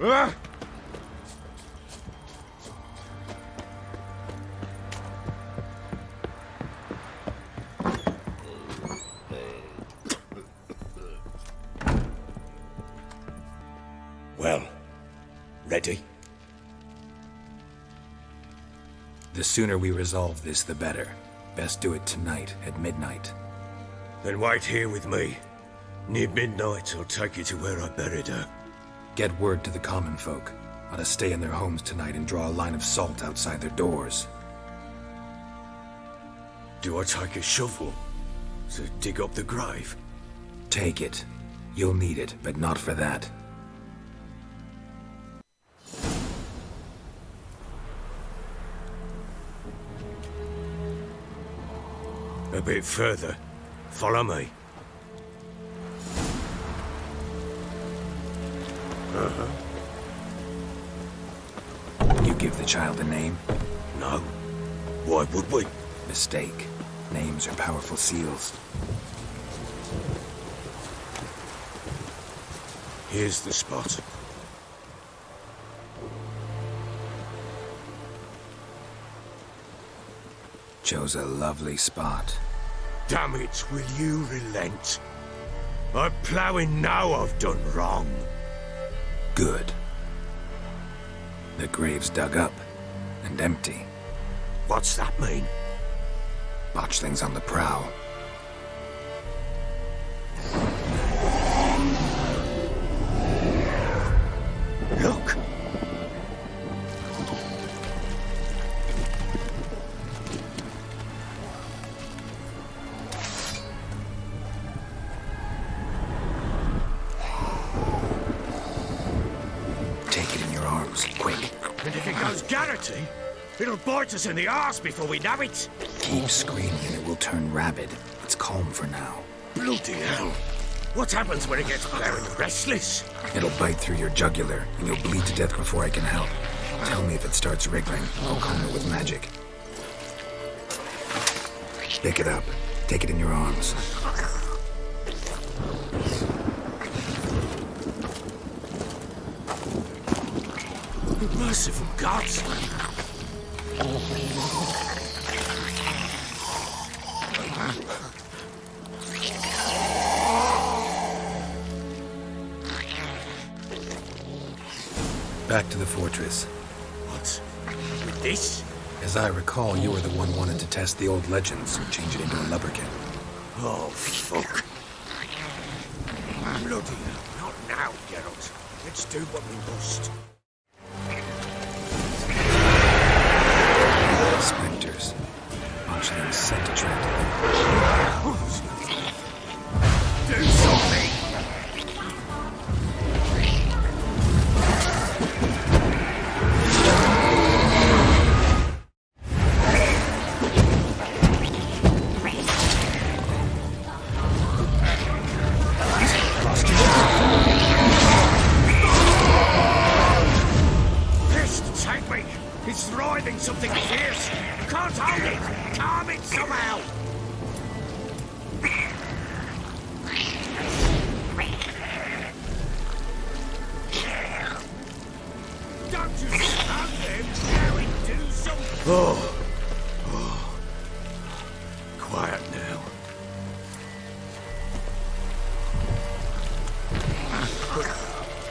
Ah! Well, ready? The sooner we resolve this, the better. Best do it tonight, at midnight. Then wait here with me. Near midnight, I'll take you to where I buried her. Get word to the common folk. Ought to stay in their homes tonight and draw a line of salt outside their doors. Do I take a shovel to dig up the grave? Take it. You'll need it, but not for that. A bit further. Follow me. You give the child a name? No. Why would we? Mistake. Names are powerful seals. Here's the spot. Chose a lovely spot. Damn it, will you relent? I'm ploughing now I've done wrong. Good. The grave's dug up and empty. What's that mean? Botchlings on the prowl. Look! Take it in your arms, quick. And if it goes Garrity, it'll bite us in the arse before we know it. Keep screaming and it will turn rabid. It's calm for now. Bloody hell. What happens when it gets very restless? It'll bite through your jugular, and you'll bleed to death before I can help. Tell me if it starts wriggling. I'll calm it with magic. Pick it up. Take it in your arms. Merciful gods! Back to the fortress. What? With this? As I recall, you were the one wanted to test the old legends and change it into a lubberkin. Oh, fuck. Bloody hell. Not now, Geralt. Let's do what we must. Spectres. Botchlings sent to trap. Do something! It's writhing something fierce. Can't hold it. Calm it somehow. Don't you stand there, Gary. Do something. Oh. Quiet now.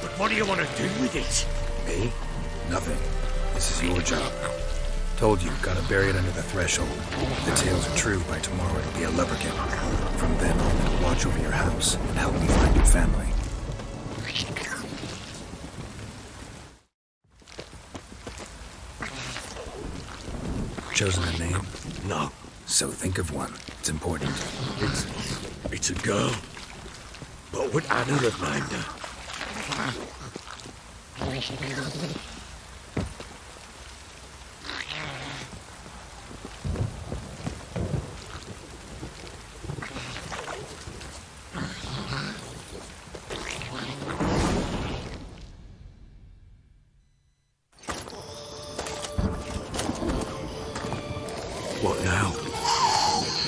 But what do you want to do with it? Me? Nothing. This is your job. Told you, gotta bury it under the threshold. If the tales are true, by tomorrow it'll be a lubberkin. From then on, it'll watch over your house and help me find your family. Chosen a name? No. So think of one. It's important. It's a girl. But would Anna have named her? What now?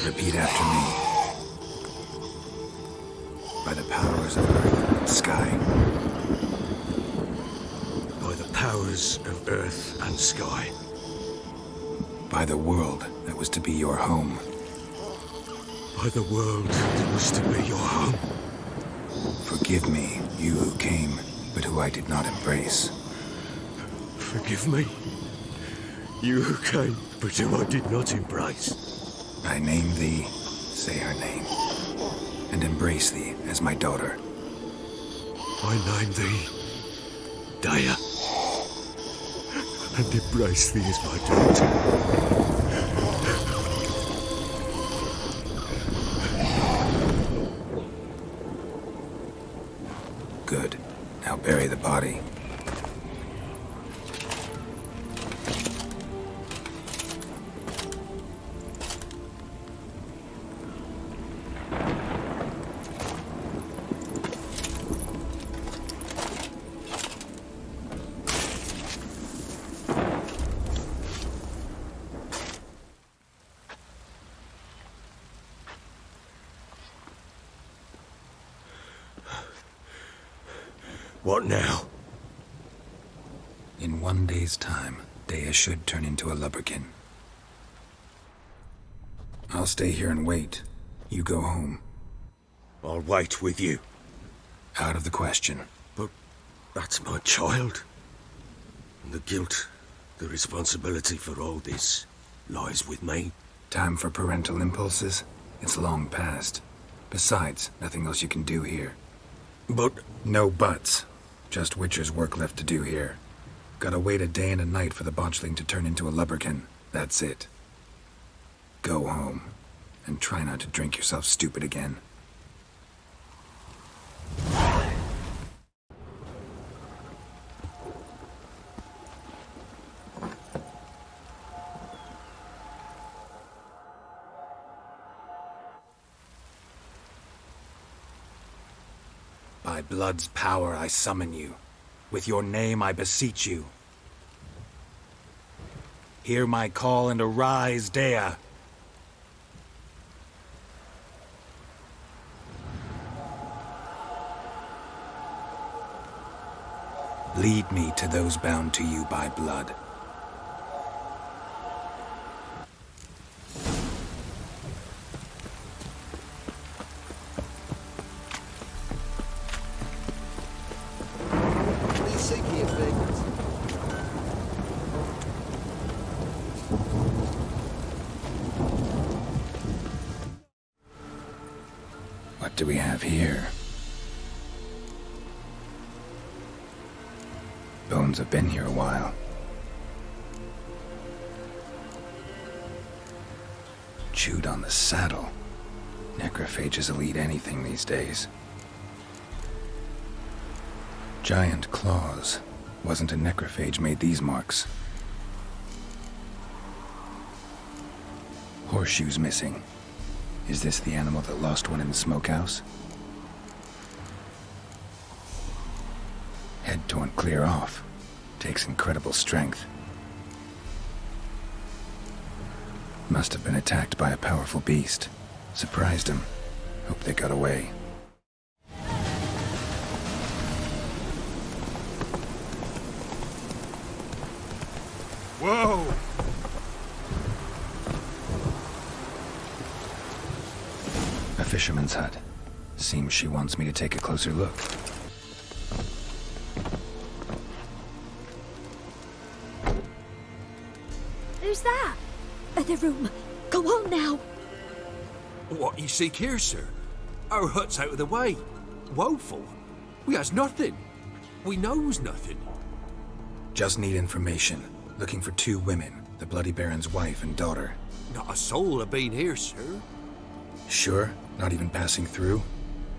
Repeat after me. By the powers of earth and sky, the powers of earth and sky. By the world that was to be your home. By the world that was to be your home. Forgive me, you who came, but who I did not embrace. Forgive me. You who came, but who I did not embrace. I name thee, say her name, and embrace thee as my daughter. I name thee Daya, and embrace thee as my daughter. Good. Now bury the body. What now? In 1 day's time, Dea should turn into a lubberkin. I'll stay here and wait. You go home. I'll wait with you. Out of the question. But that's my child. And the guilt, the responsibility for all this lies with me. Time for parental impulses? It's long past. Besides, nothing else you can do here. But No buts. Just Witcher's work left to do here. Gotta wait a day and a night for the botchling to turn into a lubberkin. That's it. Go home. And try not to drink yourself stupid again. By blood's power I summon you. With your name I beseech you. Hear my call and arise, Dea. Lead me to those bound to you by blood. What do we have here? Bones have been here a while. Chewed on the saddle. Necrophages will eat anything these days. Giant claws. Wasn't a necrophage made these marks. Horseshoes missing. Is this the animal that lost one in the smokehouse? Head torn clear off. Takes incredible strength. Must have been attacked by a powerful beast. Surprised him. Hope they got away. whoa! A fisherman's hut. Seems she wants me to take a closer look. Who's that? The room. Go on now. What you seek here, sir? Our hut's out of the way. Woeful. We has nothing. We knows nothing. Just need information. Looking for 2 women. The Bloody Baron's wife and daughter. Not a soul have been here, sir. Sure? Not even passing through?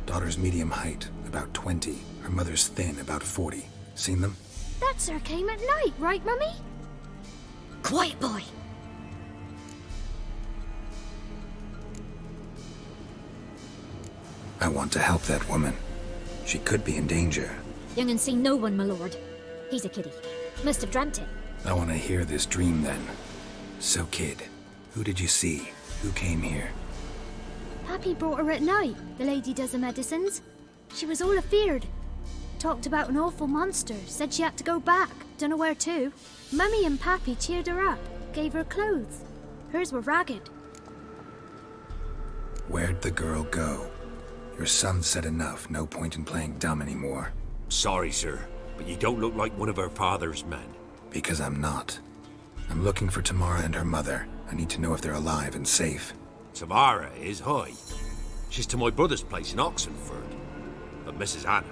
Daughter's medium height, about 20. Her mother's thin, about 40. Seen them? That sir came at night, right, Mummy? Quiet, boy. I want to help that woman. She could be in danger. Young and seen no one, my lord. He's a kiddie. Must have dreamt it. I want to hear this dream then. So, kid, who did you see? Who came here? Pappy brought her at night. The lady does the medicines. She was all afeared. Talked about an awful monster. Said she had to go back Dunno where to. Mummy and Pappy cheered her up, gave her clothes. Hers were ragged. Where'd the girl go? Your son said enough, no point in playing dumb anymore. Sorry, sir, but you don't look like one of her father's men. Because I'm not. I'm looking for Tamara and her mother. I need to know if they're alive and safe. Tamara is, hi. She's to my brother's place in Oxenford. But Mrs. Anna,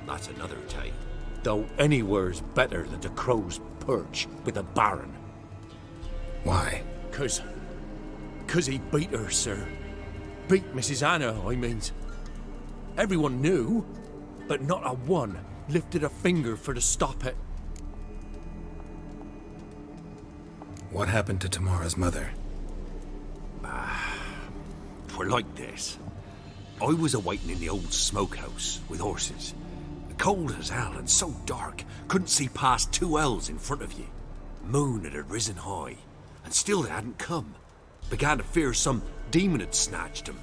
that's another tale. Though anywhere's better than the Crow's Perch with the Baron. Why? 'Cause he beat her, sir. Beat Mrs. Anna, I means. Everyone knew, but not a one lifted a finger for to stop it. What happened to Tamara's mother? Twere like this. I was awaiting in the old smokehouse with horses. Cold as hell and so dark, couldn't see past 2 ells in front of you. Moon had risen high, and still they hadn't come. Began to fear some demon had snatched them.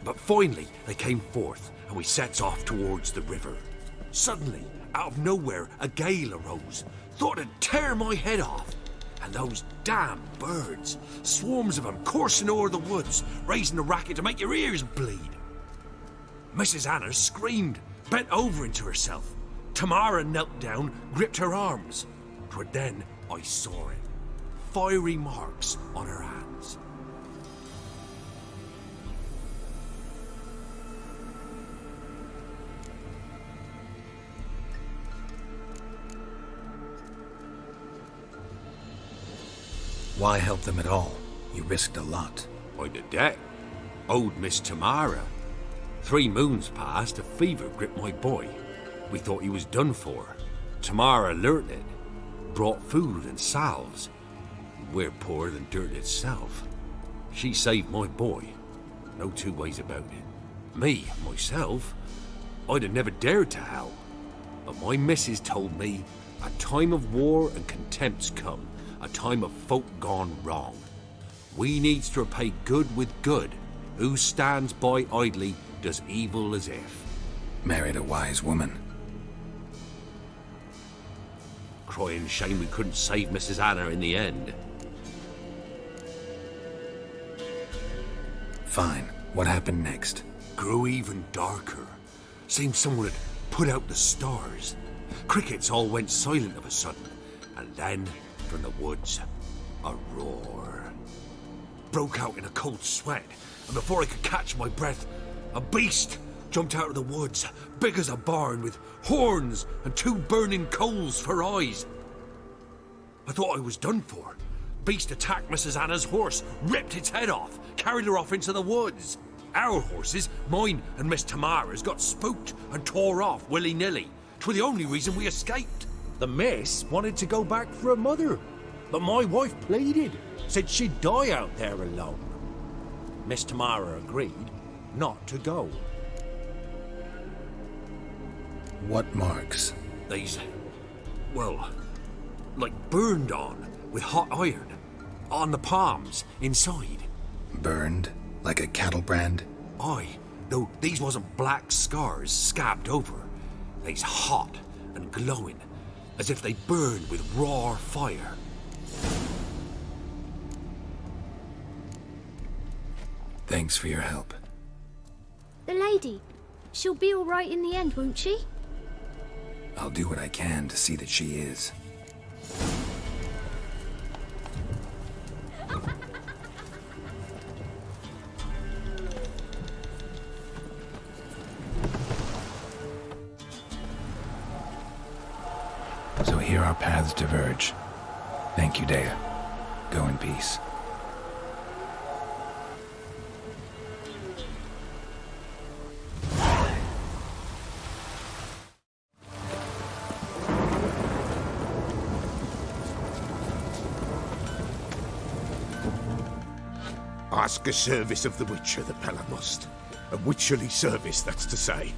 But finally they came forth, and we sets off towards the river. Suddenly, out of nowhere, a gale arose. Thought it'd tear my head off. And those damn birds, swarms of them coursing o'er the woods, raising a racket to make your ears bleed. Mrs. Anna screamed, bent over into herself. Tamara knelt down, gripped her arms. 'Twere then I saw it. Fiery marks on her hands. Why help them at all? You risked a lot. By the debt. Owed Miss Tamara. 3 moons passed, a fever gripped my boy. We thought he was done for. Tamara learnt it. Brought food and salves. We're poorer than dirt itself. She saved my boy. No 2 ways about it. Me, myself, I'd have never dared to help. But my missus told me a time of war and contempt's come. A time of folk gone wrong. We needs to repay good with good. Who stands by idly does evil as if. Married a wise woman. Crying shame we couldn't save Mrs. Anna in the end. Fine. What happened next? Grew even darker. Seemed someone had put out the stars. Crickets all went silent of a sudden. And then, from the woods, a roar. Broke out in a cold sweat, and before I could catch my breath, a beast jumped out of the woods, big as a barn, with horns and 2 burning coals for eyes. I thought I was done for. Beast attacked Mrs. Anna's horse, ripped its head off, carried her off into the woods. Our horses, mine and Miss Tamara's, got spooked and tore off willy-nilly. 'Twere the only reason we escaped. The miss wanted to go back for her mother, but my wife pleaded, said she'd die out there alone. Miss Tamara agreed not to go. What marks? These, well, like burned on with hot iron, on the palms, inside. Burned? Like a cattle brand? Aye, though these wasn't black scars scabbed over. They's hot and glowing, as if they burned with raw fire. Thanks for your help. The lady. She'll be all right in the end, won't she? I'll do what I can to see that she is. So here our paths diverge. Thank you, Dea. Go in peace. Ask a service of the Witcher, the Pella must. A witcherly service, that's to say.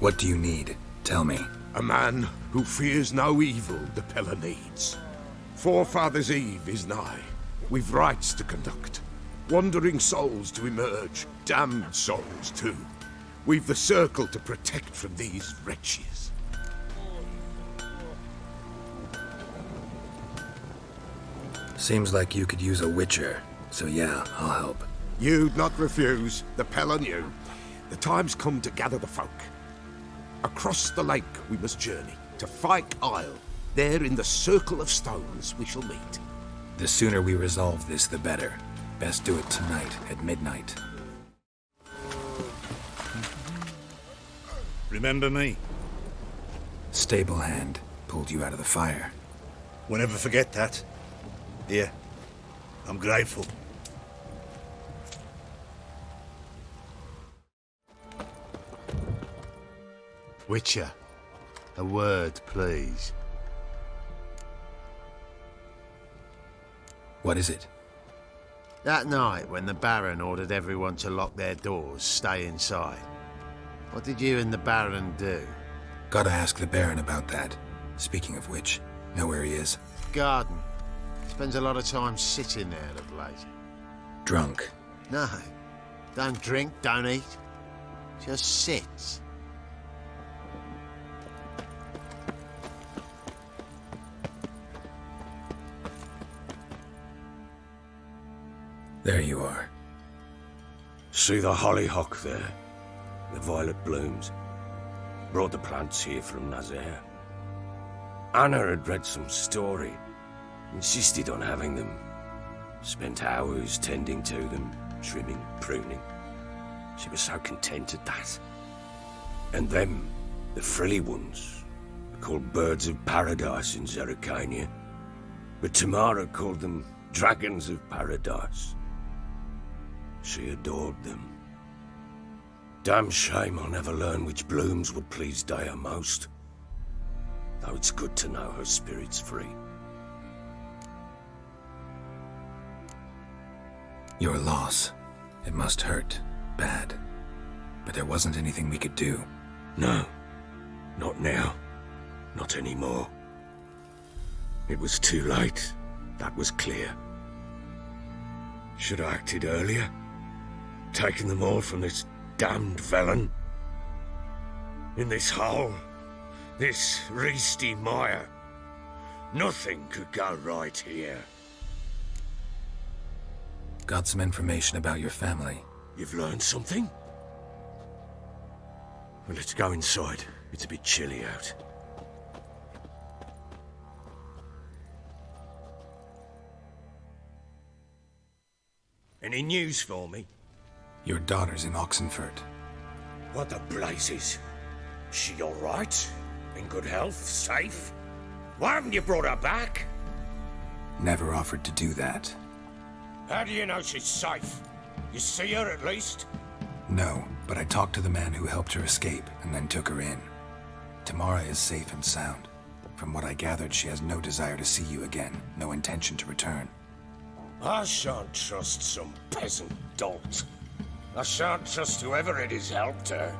What do you need? Tell me. A man who fears no evil the Pella needs. Forefathers' Eve is nigh. We've rites to conduct. Wandering souls to emerge. Damned souls, too. We've the circle to protect from these wretches. Seems like you could use a witcher, so yeah, I'll help. You'd not refuse, the Pella knew. The time's come to gather the folk. Across the lake we must journey, to Fyke Isle. There in the circle of stones we shall meet. The sooner we resolve this, the better. Best do it tonight, at midnight. Remember me? Stable hand pulled you out of the fire. We'll never forget that. Here, I'm grateful. Witcher, a word, please. What is it? That night when the Baron ordered everyone to lock their doors, stay inside. What did you and the Baron do? Gotta ask the Baron about that. Speaking of which, know where he is? Garden. Spends a lot of time sitting there of late. Drunk. No. Don't drink, don't eat. Just sits. There you are. See the hollyhock there? The violet blooms. Brought the plants here from Nazaire. Anna had read some story. Insisted on having them. Spent hours tending to them, trimming, pruning. She was so content at that. And them, the frilly ones, called birds of paradise in Zerrikania. But Tamara called them dragons of paradise. She adored them. Damn shame I'll never learn which blooms would please Dea most. Though it's good to know her spirit's free. Your loss. It must hurt. Bad. But there wasn't anything we could do. No. Not now. Not anymore. It was too late. That was clear. Should have acted earlier. Taken them all from this damned felon. In this hole. This reesty mire. Nothing could go right here. Got some information about your family. You've learned something? Well, let's go inside. It's a bit chilly out. Any news for me? Your daughter's in Oxenfurt. What the blazes? She all right? In good health? Safe? Why haven't you brought her back? Never offered to do that. How do you know she's safe? You see her at least? No, but I talked to the man who helped her escape and then took her in. Tamara is safe and sound. From what I gathered, she has no desire to see you again, no intention to return. I shan't trust some peasant dolt. I shan't trust whoever it is helped her.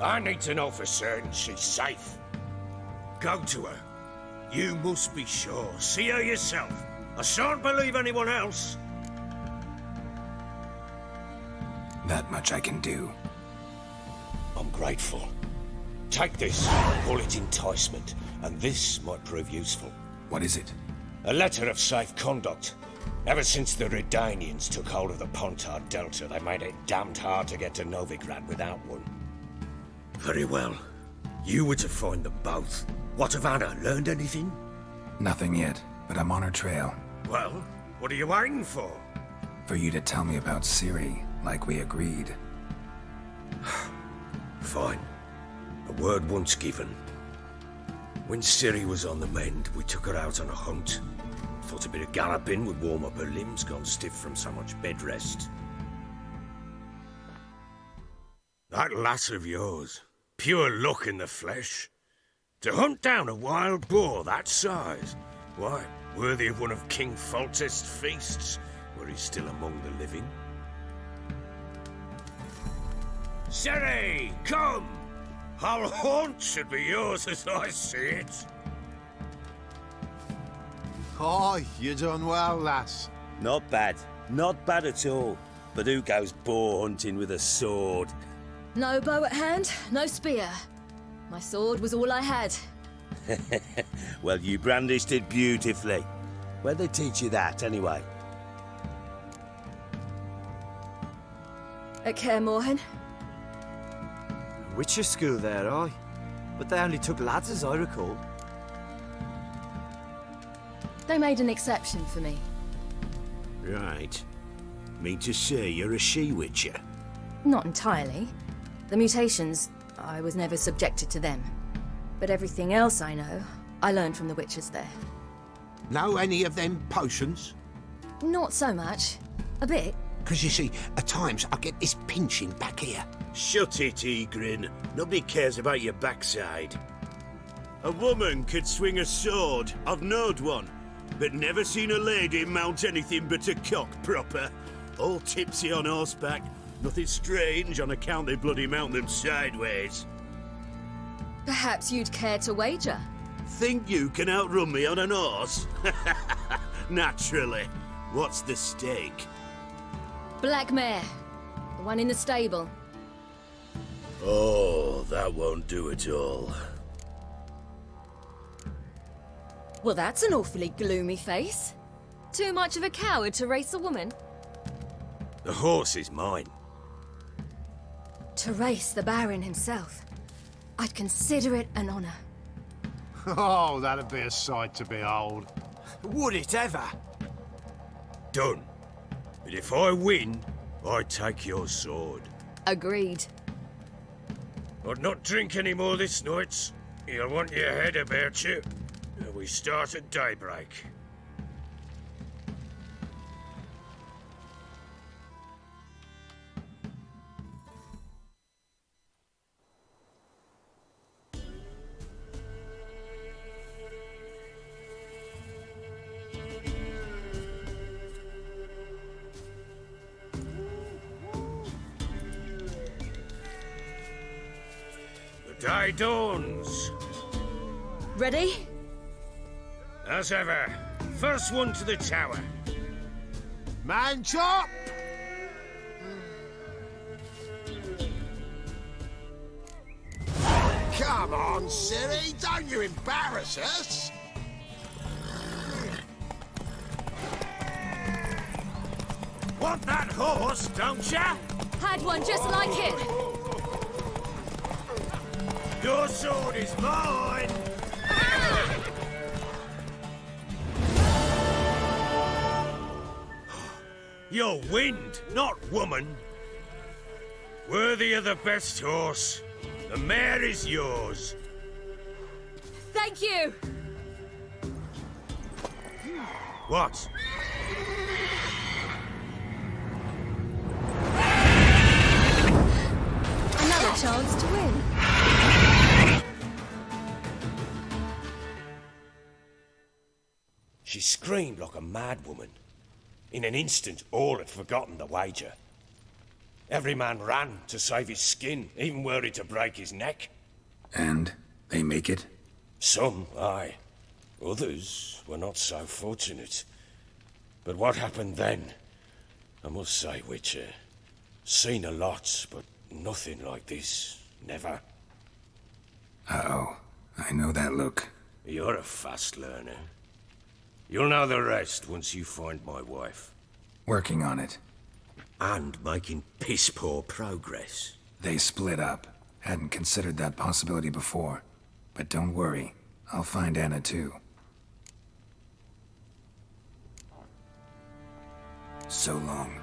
I need to know for certain she's safe. Go to her. You must be sure. See her yourself. I shan't believe anyone else. That much I can do. I'm grateful. Take this, call it enticement, and this might prove useful. What is it? A letter of safe conduct. Ever since the Redanians took hold of the Pontard Delta, they made it damned hard to get to Novigrad without one. Very well. You were to find them both. What of Anna? Learned anything? Nothing yet, but I'm on her trail. Well, what are you waiting for? For you to tell me about Ciri, like we agreed. Fine. A word once given. When Ciri was on the mend, we took her out on a hunt. Thought a bit of galloping would warm up her limbs, gone stiff from so much bed rest. That lass of yours, pure luck in the flesh. To hunt down a wild boar that size, why, worthy of one of King Foltest's feasts, were he still among the living. Ciri, come! Our haunt should be yours as I see it. Oh, you done well, lass. Not bad. Not bad at all. But who goes boar hunting with a sword? No bow at hand, no spear. My sword was all I had. Well, you brandished it beautifully. Where'd they teach you that, anyway? At Kaer Morhen? Witcher school there, aye. But they only took lads, as I recall. They made an exception for me. Right. Mean to say you're a she-witcher? Not entirely. The mutations, I was never subjected to them. But everything else I know, I learned from the witches there. Know any of them potions? Not so much. A bit. Because you see, at times I get this pinching back here. Shut it, Egrin. Nobody cares about your backside. A woman could swing a sword. I've knowed one. But never seen a lady mount anything but a cock proper. All tipsy on horseback. Nothing strange on account they bloody mount them sideways. Perhaps you'd care to wager? Think you can outrun me on an horse? Naturally. What's the stake? Black mare. The one in the stable. Oh, that won't do at all. Well, that's an awfully gloomy face. Too much of a coward to race a woman? The horse is mine. To race the Baron himself. I'd consider it an honor. Oh, that'd be a sight to behold. Would it ever? Done. But if I win, I take your sword. Agreed. I'd not drink any more this night. You'll want your head about you. We start at daybreak. The day dawns. Ready? As ever, first one to the tower. Man chop! Come on, silly, don't you embarrass us! Want that horse, don't ya? Had one just like it. Your sword is mine! You're wind, not woman. Worthy of the best horse. The mare is yours. Thank you. What? Another chance to win. She screamed like a mad woman. In an instant, all had forgotten the wager. Every man ran to save his skin, even were it to break his neck. And they make it? Some, aye. Others were not so fortunate. But what happened then? I must say, Witcher, seen a lot, but nothing like this. Never. Uh-oh. I know that look. You're a fast learner. You'll know the rest once you find my wife. Working on it. And making piss-poor progress. They split up. Hadn't considered that possibility before. But don't worry. I'll find Anna too. So long.